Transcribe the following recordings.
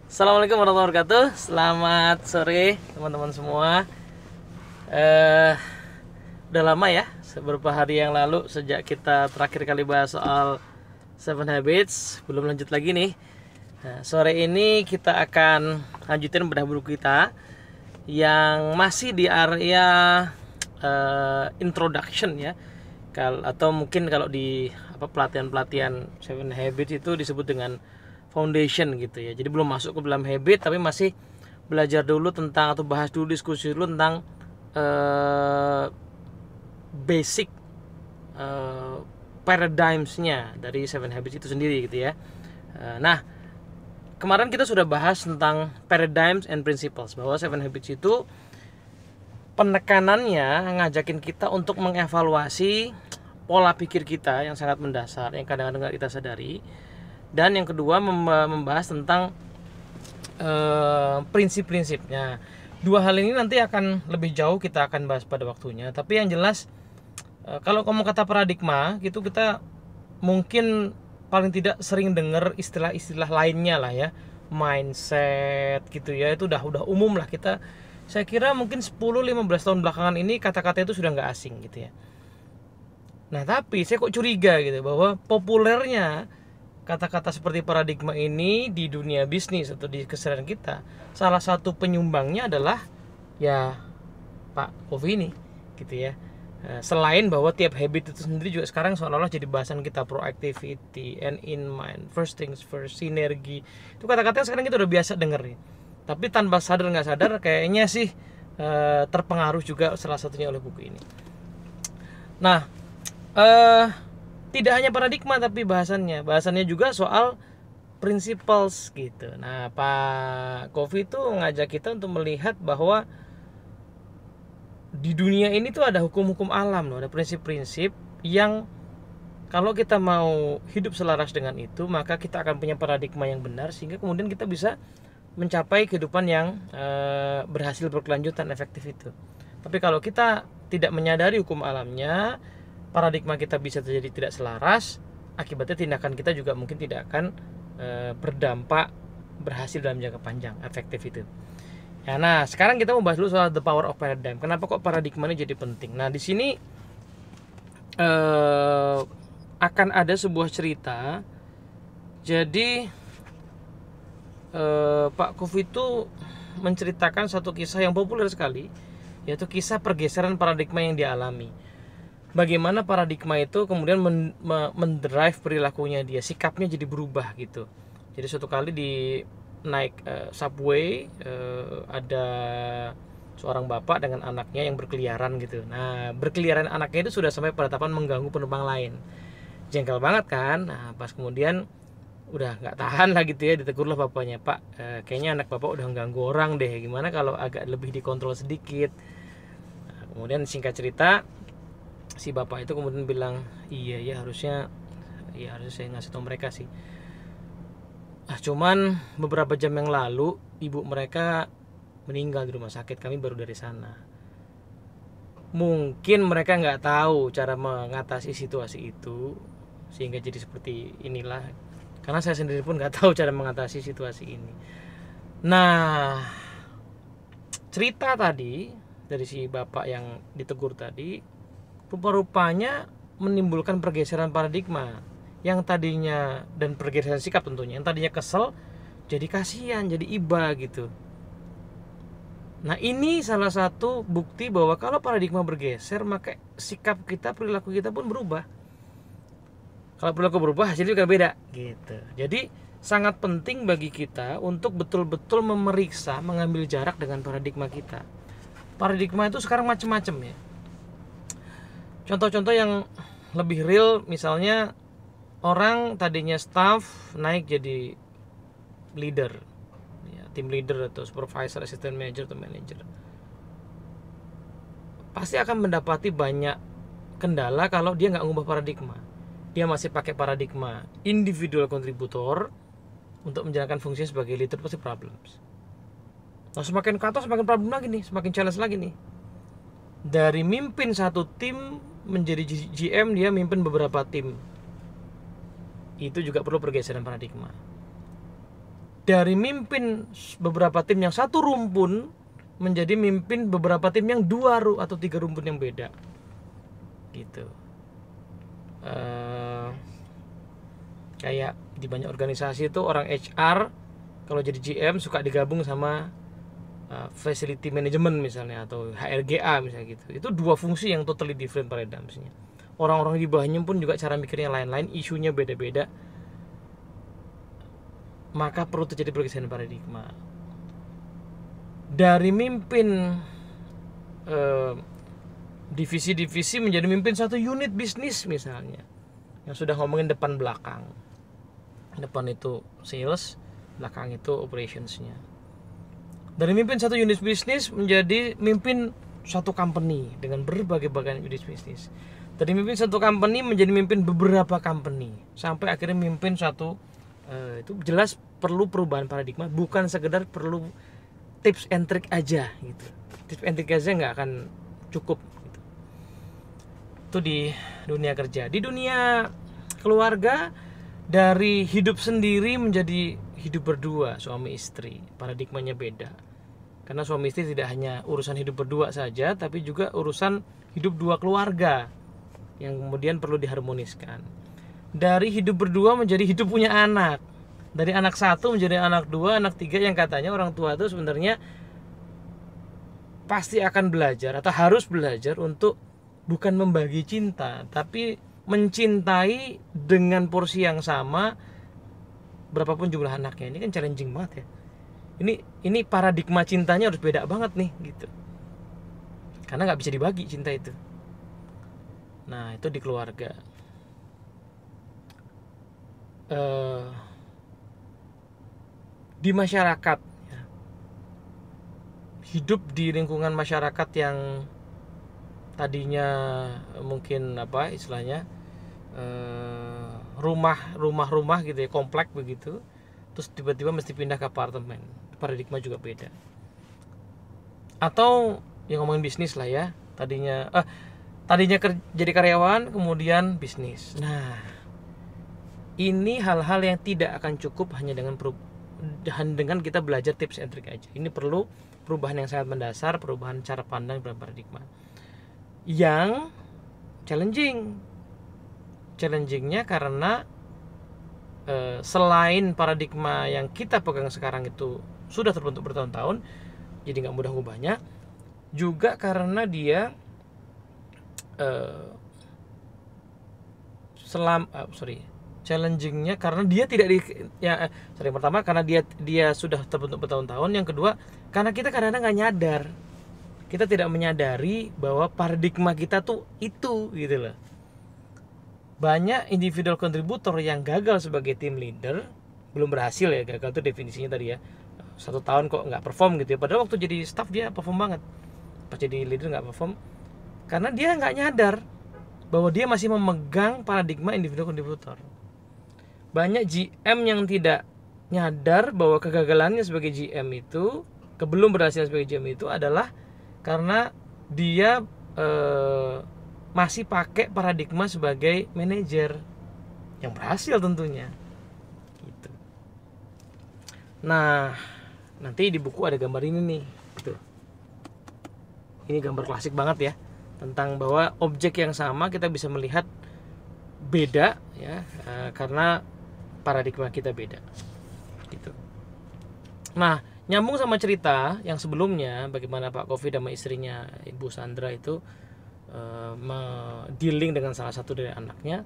Assalamualaikum warahmatullahi wabarakatuh. Selamat sore teman-teman semua. Udah lama ya, beberapa hari yang lalu sejak kita terakhir kali bahas soal Seven Habits. Belum lanjut lagi nih. Nah, sore ini kita akan lanjutin bedah buku kita yang masih di area introduction ya. Atau mungkin kalau di pelatihan-pelatihan Seven Habits itu disebut dengan foundation gitu ya. Jadi belum masuk ke dalam habit, tapi masih belajar dulu tentang atau bahas dulu, diskusi dulu tentang basic paradigms-nya dari Seven Habits itu sendiri gitu ya. Nah, kemarin kita sudah bahas tentang paradigms and principles, bahwa Seven Habits itu penekanannya ngajakin kita untuk mengevaluasi pola pikir kita yang sangat mendasar, yang kadang-kadang nggak kita sadari. Dan yang kedua membahas tentang prinsip-prinsipnya. Dua hal ini nanti akan lebih jauh kita akan bahas pada waktunya. Tapi yang jelas kalau kamu kata paradigma gitu, kita mungkin paling tidak sering dengar istilah-istilah lainnya lah ya, mindset gitu ya, itu udah umum lah. Saya kira mungkin 10-15 tahun belakangan ini kata-kata itu sudah nggak asing gitu ya. Nah tapi saya kok curiga gitu bahwa populernya kata-kata seperti paradigma ini di dunia bisnis atau di keseharian kita, salah satu penyumbangnya adalah ya Pak Covey ini gitu ya. Selain bahwa tiap habit itu sendiri juga sekarang seolah-olah jadi bahasan kita, proactivity, and in mind, first things first, sinergi. Itu kata-kata sekarang kita udah biasa denger nih. Tapi tanpa sadar nggak sadar kayaknya sih terpengaruh juga salah satunya oleh buku ini. Nah, tidak hanya paradigma tapi bahasannya juga soal principles gitu. Nah, Pak Covey itu ngajak kita untuk melihat bahwa di dunia ini tuh ada hukum-hukum alam loh, ada prinsip-prinsip yang kalau kita mau hidup selaras dengan itu, maka kita akan punya paradigma yang benar sehingga kemudian kita bisa mencapai kehidupan yang berhasil, berkelanjutan, efektif itu. Tapi kalau kita tidak menyadari hukum alamnya, paradigma kita bisa terjadi tidak selaras, akibatnya tindakan kita juga mungkin tidak akan berdampak berhasil dalam jangka panjang, efektif itu ya. Nah sekarang kita mau bahas dulu soal the power of paradigm. Kenapa kok paradigma ini jadi penting? Nah di sini akan ada sebuah cerita. Jadi Pak Covey itu menceritakan satu kisah yang populer sekali, yaitu kisah pergeseran paradigma yang dialami. Bagaimana paradigma itu kemudian mendrive perilakunya dia, sikapnya jadi berubah gitu. Jadi suatu kali di naik subway, ada seorang bapak dengan anaknya yang berkeliaran gitu. Nah berkeliaran anaknya itu sudah sampai pada tahapan mengganggu penumpang lain. Jengkel banget kan. Nah pas kemudian udah nggak tahan lah gitu ya, ditegurlah bapaknya, Pak kayaknya anak bapak udah mengganggu orang deh, gimana kalau agak lebih dikontrol sedikit. Nah, kemudian singkat cerita, si bapak itu kemudian bilang, iya ya harusnya saya ngasih tau mereka sih. Cuman beberapa jam yang lalu ibu mereka meninggal di rumah sakit, kami baru dari sana. Mungkin mereka nggak tahu cara mengatasi situasi itu sehingga jadi seperti inilah, karena saya sendiri pun nggak tahu cara mengatasi situasi ini. Nah cerita tadi dari si bapak yang ditegur tadi rupa-rupanya menimbulkan pergeseran paradigma yang tadinya, dan pergeseran sikap tentunya, yang tadinya kesel jadi kasihan, jadi iba gitu. Nah ini salah satu bukti bahwa kalau paradigma bergeser, maka sikap kita, perilaku kita pun berubah. Kalau perilaku berubah, hasilnya juga beda gitu. Jadi sangat penting bagi kita untuk betul-betul memeriksa, mengambil jarak dengan paradigma kita. Paradigma itu sekarang macam-macam ya. Contoh-contoh yang lebih real, misalnya orang tadinya staff naik jadi leader ya, tim leader atau supervisor, assistant manager atau manager, pasti akan mendapati banyak kendala kalau dia nggak ngubah paradigma. Dia masih pakai paradigma individual contributor untuk menjalankan fungsinya sebagai leader, pasti problems. Nah semakin ke atas semakin problem lagi nih, semakin challenge lagi nih. Dari mimpin satu tim menjadi GM, dia mimpin beberapa tim, itu juga perlu pergeseran paradigma. dari mimpin beberapa tim yang satu rumpun menjadi mimpin beberapa tim yang 2 atau 3 rumpun yang beda gitu. Kayak di banyak organisasi itu orang HR kalau jadi GM suka digabung sama facility management misalnya, atau HRGA misalnya gitu. Itu 2 fungsi yang totally different paradigmsnya. Orang-orang di bawahnya pun juga cara mikirnya lain-lain, isunya beda-beda. Maka perlu terjadi pergeseran paradigma. Dari mimpin divisi-divisi menjadi mimpin satu unit bisnis misalnya, yang sudah ngomongin depan belakang. Depan itu sales, belakang itu operationsnya. Dari mimpin satu unit bisnis menjadi mimpin satu company dengan berbagai-bagai unit bisnis. Dari mimpin satu company menjadi mimpin beberapa company, sampai akhirnya mimpin satu. Itu jelas perlu perubahan paradigma, bukan sekedar perlu tips and trick aja gitu. Tips and trick aja nggak akan cukup gitu. Itu di dunia kerja. Di dunia keluarga, dari hidup sendiri menjadi hidup berdua, suami istri, paradigmanya beda. Karena suami istri tidak hanya urusan hidup berdua saja, tapi juga urusan hidup 2 keluarga yang kemudian perlu diharmoniskan. Dari hidup berdua menjadi hidup punya anak. Dari anak 1 menjadi anak 2, anak 3, yang katanya orang tua itu sebenarnya pasti akan belajar atau harus belajar untuk bukan membagi cinta, tapi mencintai dengan porsi yang sama berapapun jumlah anaknya. Ini kan challenging banget ya. Ini paradigma cintanya harus beda banget nih gitu. Karena nggak bisa dibagi cinta itu. Nah, itu di keluarga. Di masyarakat ya. Hidup di lingkungan masyarakat yang tadinya mungkin apa istilahnya rumah gitu ya, komplek begitu, terus tiba-tiba mesti pindah ke apartemen, paradigma juga beda. Atau yang ngomongin bisnis lah ya, tadinya jadi karyawan kemudian bisnis. Nah, ini hal-hal yang tidak akan cukup hanya dengan kita belajar tips and trick aja. Ini perlu perubahan yang sangat mendasar, perubahan cara pandang dan paradigma yang challengingnya karena selain paradigma yang kita pegang sekarang itu sudah terbentuk bertahun-tahun, jadi nggak mudah ubahnya, juga karena dia challengingnya karena dia tidak pertama karena dia sudah terbentuk bertahun-tahun, yang kedua karena kita kadang-kadang nggak nyadar, kita tidak menyadari bahwa paradigma kita tuh itu gitu loh. Banyak individual kontributor yang gagal sebagai team leader, belum berhasil ya, gagal itu definisinya tadi ya, 1 tahun kok nggak perform gitu ya, padahal waktu jadi staff dia perform banget, pas jadi leader nggak perform karena dia nggak nyadar bahwa dia masih memegang paradigma individual kontributor. Banyak GM yang tidak nyadar bahwa kegagalannya sebagai GM itu, belum berhasil sebagai GM itu adalah karena dia masih pakai paradigma sebagai manajer yang berhasil tentunya gitu. Nah, nanti di buku ada gambar ini nih gitu. Ini gambar klasik banget ya, tentang bahwa objek yang sama kita bisa melihat beda ya, karena paradigma kita beda gitu. Nah, nyambung sama cerita yang sebelumnya, bagaimana Pak Kofi sama istrinya Ibu Sandra itu dealing dengan salah satu dari anaknya,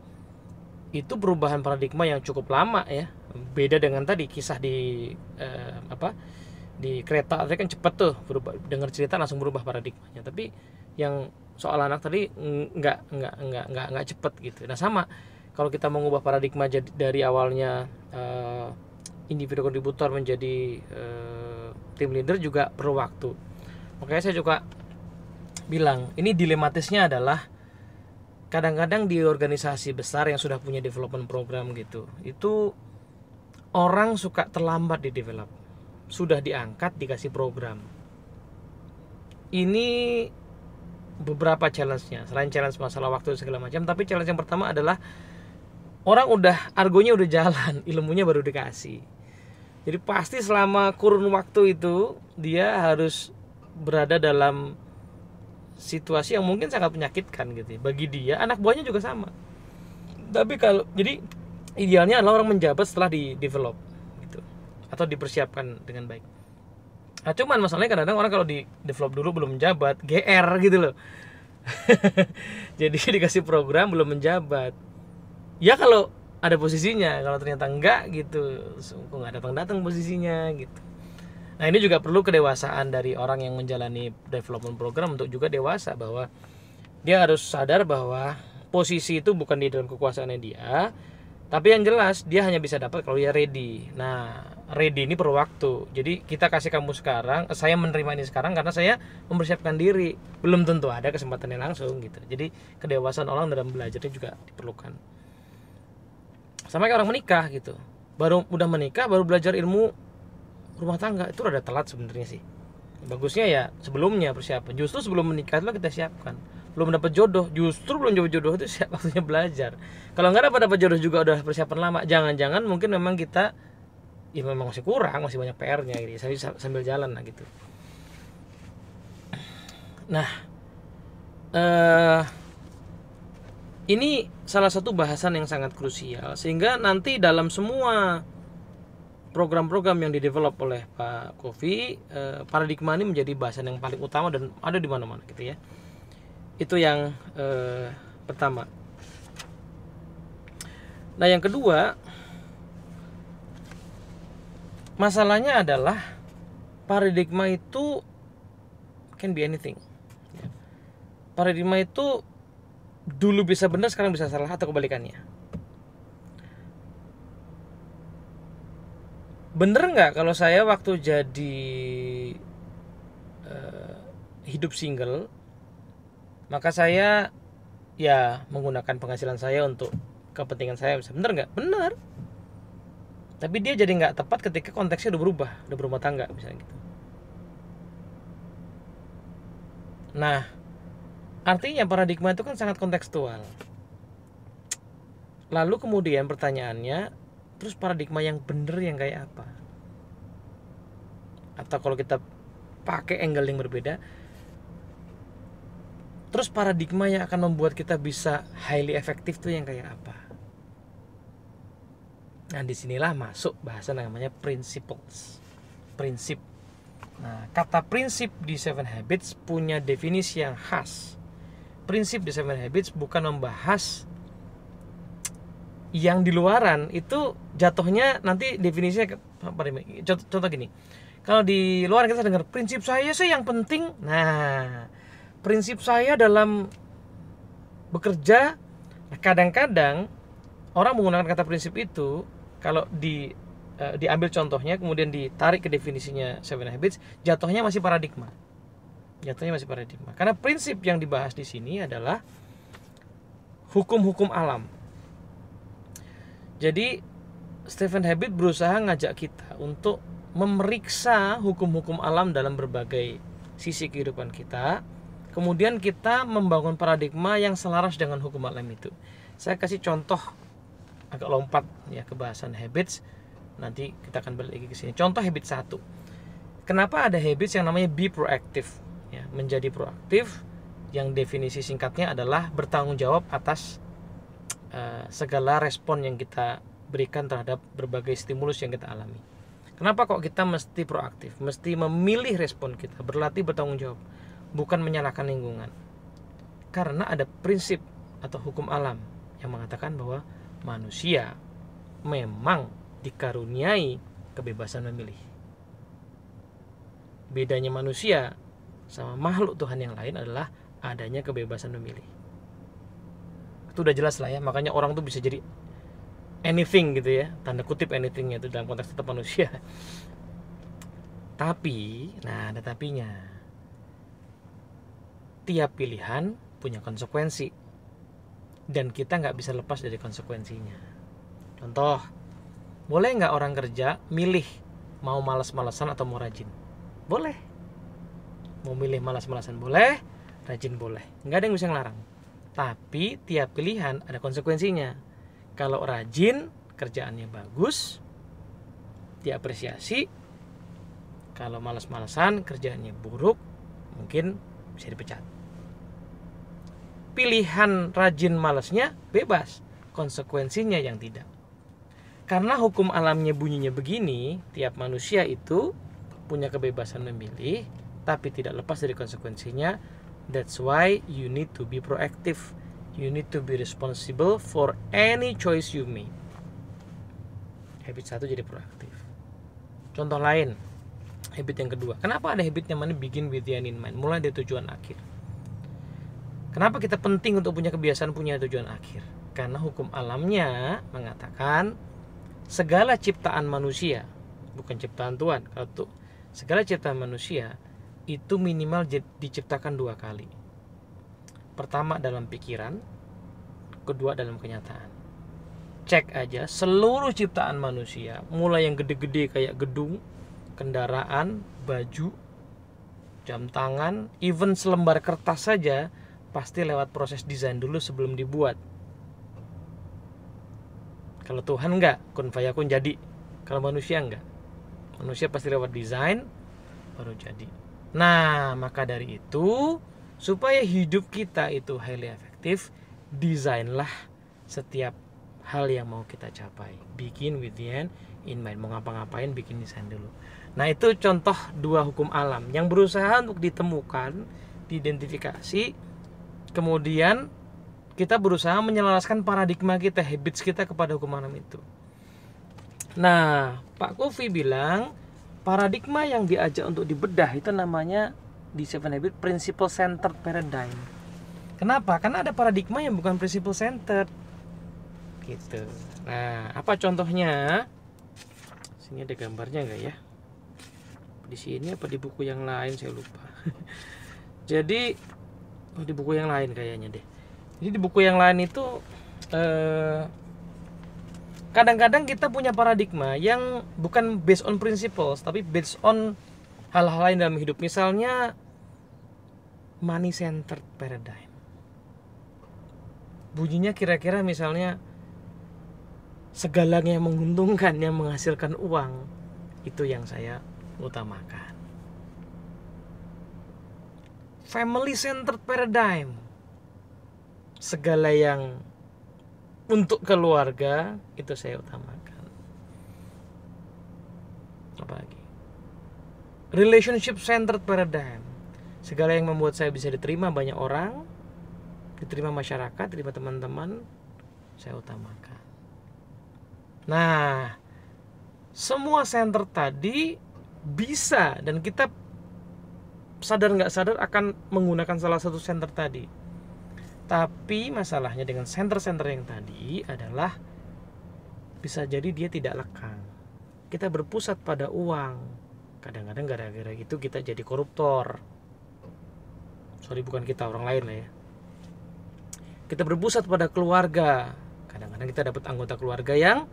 itu perubahan paradigma yang cukup lama ya. Beda dengan tadi kisah di di kereta tadi kan cepet tuh berubah, dengar cerita langsung berubah paradigmanya. Tapi yang soal anak tadi nggak cepet gitu. Nah sama, kalau kita mengubah paradigma dari awalnya individu kontributor menjadi tim leader juga perlu waktu. Makanya saya juga bilang, ini dilematisnya adalah kadang-kadang di organisasi besar yang sudah punya development program gitu, itu orang suka terlambat di develop. Sudah diangkat, dikasih program. Ini beberapa challenge-nya, selain challenge masalah waktu segala macam, tapi challenge yang pertama adalah orang argonya udah jalan, ilmunya baru dikasih. Jadi pasti selama kurun waktu itu dia harus berada dalam situasi yang mungkin sangat menyakitkan gitu ya. Bagi dia, anak buahnya juga sama. Tapi kalau jadi idealnya adalah orang menjabat setelah di develop gitu, atau dipersiapkan dengan baik. Nah, cuman masalahnya kadang-kadang orang kalau di develop dulu belum menjabat, GR gitu loh. Jadi dikasih program belum menjabat. Ya kalau ada posisinya, kalau ternyata enggak gitu, kok nggak datang-datang posisinya gitu. Nah ini juga perlu kedewasaan dari orang yang menjalani development program untuk juga dewasa, bahwa dia harus sadar bahwa posisi itu bukan di dalam kekuasaannya dia, tapi yang jelas dia hanya bisa dapat kalau dia ready. Nah ready ini perlu waktu. Jadi kita kasih kamu sekarang, saya menerima ini sekarang karena saya mempersiapkan diri. Belum tentu ada kesempatannya langsung gitu. Jadi kedewasaan orang dalam belajarnya juga diperlukan. Sama kayak orang menikah gitu, udah menikah baru belajar ilmu rumah tangga, itu rada telat sebenarnya sih. Bagusnya ya sebelumnya persiapan. Justru sebelum menikah itu kita siapkan. Belum dapat jodoh, justru belum dapat jodoh itu siap waktunya belajar. Kalau nggak dapat jodoh juga udah persiapan lama. Jangan-jangan mungkin memang kita ya memang masih kurang, masih banyak PR-nya gitu. Sambil jalan lah gitu. Nah, ini salah satu bahasan yang sangat krusial, sehingga nanti dalam semua program-program yang didevelop oleh Pak Kofi, paradigma ini menjadi bahasan yang paling utama dan ada di mana-mana gitu ya. Itu yang pertama. Nah yang kedua, masalahnya adalah paradigma itu can be anything. Paradigma itu dulu bisa benar, sekarang bisa salah, atau kebalikannya. Bener nggak kalau saya waktu jadi hidup single, maka saya ya menggunakan penghasilan saya untuk kepentingan saya, bisa bener nggak? Bener. Tapi dia jadi nggak tepat ketika konteksnya udah berubah, udah berumah tangga misalnya gitu. Nah, artinya paradigma itu kan sangat kontekstual. Lalu kemudian pertanyaannya, terus paradigma yang bener yang kayak apa? Atau kalau kita pakai angle yang berbeda, terus paradigma yang akan membuat kita bisa highly efektif tuh yang kayak apa? Nah disinilah masuk bahasa namanya principles, prinsip. Nah kata prinsip di Seven Habits punya definisi yang khas. Prinsip di Seven Habits bukan membahas yang di luaran, itu jatuhnya nanti definisinya contoh gini. Kalau di luar kita dengar prinsip saya sih yang penting. Nah, prinsip saya dalam bekerja, kadang-kadang orang menggunakan kata prinsip itu kalau diambil contohnya kemudian ditarik ke definisinya Seven Habits, jatuhnya masih paradigma. Karena prinsip yang dibahas di sini adalah hukum-hukum alam. Jadi Seven Habits berusaha ngajak kita untuk memeriksa hukum-hukum alam dalam berbagai sisi kehidupan kita. Kemudian kita membangun paradigma yang selaras dengan hukum alam itu. Saya kasih contoh agak lompat ya ke bahasan habits. Nanti kita akan balik lagi ke sini. Contoh habit 1. Kenapa ada habits yang namanya be proactive? Ya, menjadi proaktif, yang definisi singkatnya adalah bertanggung jawab atas segala respon yang kita berikan terhadap berbagai stimulus yang kita alami. Kenapa kok kita mesti proaktif? Mesti memilih respon kita, berlatih bertanggung jawab, bukan menyalahkan lingkungan. Karena ada prinsip atau hukum alam yang mengatakan bahwa manusia memang dikaruniai kebebasan memilih. Bedanya manusia sama makhluk Tuhan yang lain adalah adanya kebebasan memilih. Itu udah jelas lah ya, makanya orang tuh bisa jadi anything gitu ya, tanda kutip anything itu dalam konteks tetap manusia. Tapi, nah ada tapinya. Tiap pilihan punya konsekuensi, dan kita nggak bisa lepas dari konsekuensinya. Contoh, boleh nggak orang kerja milih mau malas-malasan atau mau rajin? Boleh. Mau milih malas-malasan boleh, rajin boleh. Nggak ada yang bisa ngelarang. Tapi tiap pilihan ada konsekuensinya. Kalau rajin, kerjaannya bagus. diapresiasi. Kalau malas-malasan, kerjaannya buruk, mungkin bisa dipecat. Pilihan rajin malasnya bebas, konsekuensinya yang tidak. Karena hukum alamnya bunyinya begini, tiap manusia itu punya kebebasan memilih, tapi tidak lepas dari konsekuensinya. That's why you need to be proactive. You need to be responsible for any choice you make. Habit 1 jadi proaktif. Contoh lain, habit yang kedua. Kenapa ada habit yang mana begin with the end in mind, mulai dari tujuan akhir? Kenapa kita penting untuk punya kebiasaan punya tujuan akhir? Karena hukum alamnya mengatakan segala ciptaan manusia, bukan ciptaan Tuhan, kalau tuh segala ciptaan manusia itu minimal diciptakan 2 kali. Pertama dalam pikiran, kedua dalam kenyataan. Cek aja seluruh ciptaan manusia, mulai yang gede-gede kayak gedung, kendaraan, baju, jam tangan, even selembar kertas saja pasti lewat proses desain dulu sebelum dibuat. Kalau Tuhan enggak, kun fayakun jadi. Kalau manusia enggak. Manusia pasti lewat desain baru jadi. Nah, maka dari itu, supaya hidup kita itu highly efektif, desainlah setiap hal yang mau kita capai. Begin with the end in mind. Mau ngapa-ngapain bikin desain dulu. Nah, itu contoh 2 hukum alam yang berusaha untuk ditemukan, diidentifikasi, kemudian kita berusaha menyelaraskan paradigma kita, habits kita kepada hukum alam itu. Nah, Pak Kofi bilang paradigma yang diajak untuk dibedah itu namanya di Seven Habits Principle Centered Paradigm. Kenapa? Karena ada paradigma yang bukan Principle Centered. Gitu. Nah, apa contohnya? Sini ada gambarnya enggak ya? Di sini apa di buku yang lain saya lupa. Jadi di buku yang lain kayaknya deh. Jadi di buku yang lain itu kadang-kadang kita punya paradigma yang bukan based on principles, tapi based on hal-hal lain dalam hidup. Misalnya money centered paradigm. Bunyinya kira-kira misalnya segalanya yang menguntungkan, yang menghasilkan uang, itu yang saya utamakan. Family centered paradigm. Segala yang untuk keluarga itu saya utamakan. Apa lagi? Relationship centered paradigm. Segala yang membuat saya bisa diterima banyak orang, diterima masyarakat, diterima teman-teman, saya utamakan. Nah, semua center tadi bisa, dan kita sadar nggak sadar akan menggunakan salah satu center tadi. Tapi masalahnya dengan center-center yang tadi adalah bisa jadi dia tidak lekang. Kita berpusat pada uang. Kadang-kadang gara-gara itu kita jadi koruptor. Sorry, bukan kita, orang lain lah ya. Kita berpusat pada keluarga. Kadang-kadang kita dapat anggota keluarga yang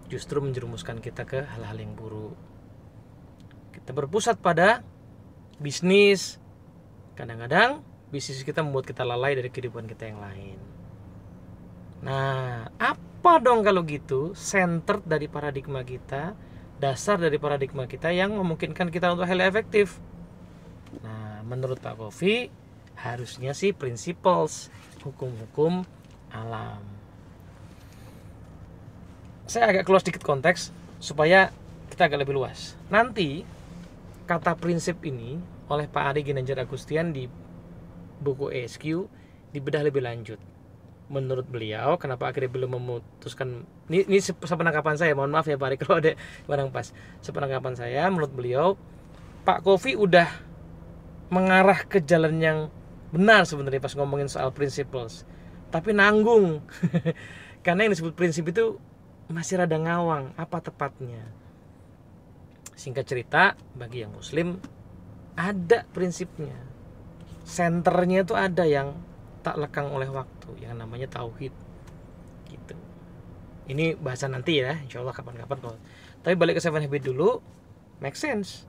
justru menjerumuskan kita ke hal-hal yang buruk. Kita berpusat pada bisnis. Kadang-kadang bisnis kita membuat kita lalai dari kehidupan kita yang lain. Nah, apa dong kalau gitu? Center dari paradigma kita, dasar dari paradigma kita yang memungkinkan kita untuk highly efektif. Nah, menurut Pak Kofi, harusnya sih principles, hukum-hukum alam. Saya agak close dikit konteks supaya kita agak lebih luas. Nanti kata prinsip ini oleh Pak Ari Ginanjar Agustian di buku ESQ dibedah lebih lanjut. Menurut beliau, kenapa akhirnya belum memutuskan, ini sepenangkapan saya, mohon maaf ya Pak Ari kalau ada barang pas. Sepenangkapan saya, menurut beliau Pak Kofi udah mengarah ke jalan yang benar sebenarnya pas ngomongin soal principles, tapi nanggung karena yang disebut prinsip itu masih rada ngawang apa tepatnya. Singkat cerita, bagi yang muslim ada prinsipnya, senternya itu ada yang tak lekang oleh waktu, yang namanya tauhid gitu. Ini bahasa nanti ya, insyaallah kapan-kapan kalau. Tapi balik ke Seven Habits dulu, make sense.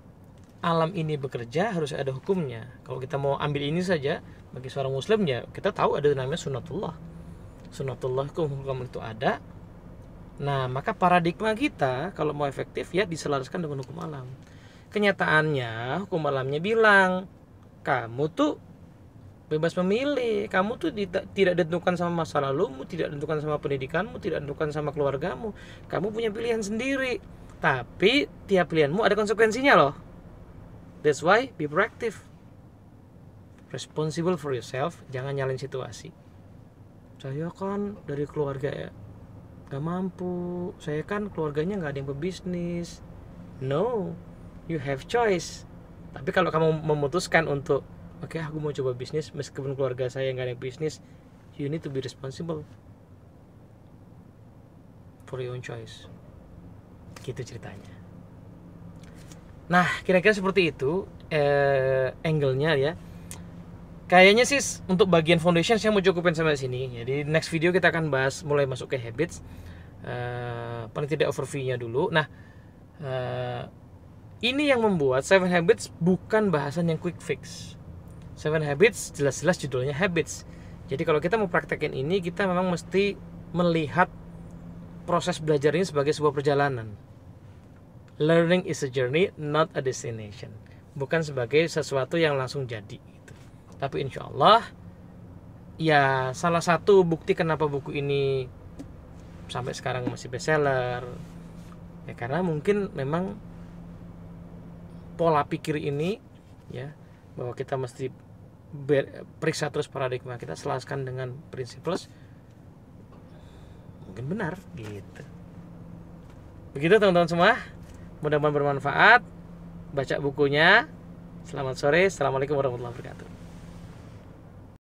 Alam ini bekerja harus ada hukumnya. Kalau kita mau ambil ini saja bagi seorang muslim ya, kita tahu ada namanya sunatullah. Sunatullah, hukum itu ada. Nah, maka paradigma kita kalau mau efektif ya diselaraskan dengan hukum alam. Kenyataannya hukum alamnya bilang kamu tuh bebas memilih, kamu tuh tidak ditentukan sama masa lalumu, tidak ditentukan sama pendidikanmu, tidak ditentukan sama keluargamu. Kamu punya pilihan sendiri. Tapi tiap pilihanmu ada konsekuensinya loh. That's why be proactive. Responsible for yourself, jangan nyalain situasi. Saya kan dari keluarga ya gak mampu, saya kan keluarganya gak ada yang berbisnis. No, you have choice. Tapi kalau kamu memutuskan untuk oke, aku mau coba bisnis meskipun keluarga saya gak ada yang bisnis, you need to be responsible for your own choice. Gitu ceritanya. Nah, kira-kira seperti itu angle-nya ya. Kayaknya sih untuk bagian foundation saya mau cukupin sampai sini. Jadi next video kita akan bahas mulai masuk ke habits. Paling tidak overview-nya dulu. Nah, ini yang membuat 7 Habits bukan bahasan yang quick fix. 7 Habits jelas-jelas judulnya habits. Jadi kalau kita mau praktekin ini, kita memang mesti melihat proses belajar ini sebagai sebuah perjalanan. Learning is a journey, not a destination. Bukan sebagai sesuatu yang langsung jadi. Tapi insya Allah, ya salah satu bukti kenapa buku ini sampai sekarang masih bestseller, ya karena mungkin memang pola pikir ini, ya bahwa kita mesti periksa terus paradigma kita, selaraskan dengan prinsip plus, mungkin benar, gitu. Begitu teman-teman semua, mudah-mudahan bermanfaat. Baca bukunya. Selamat sore, assalamualaikum warahmatullahi wabarakatuh.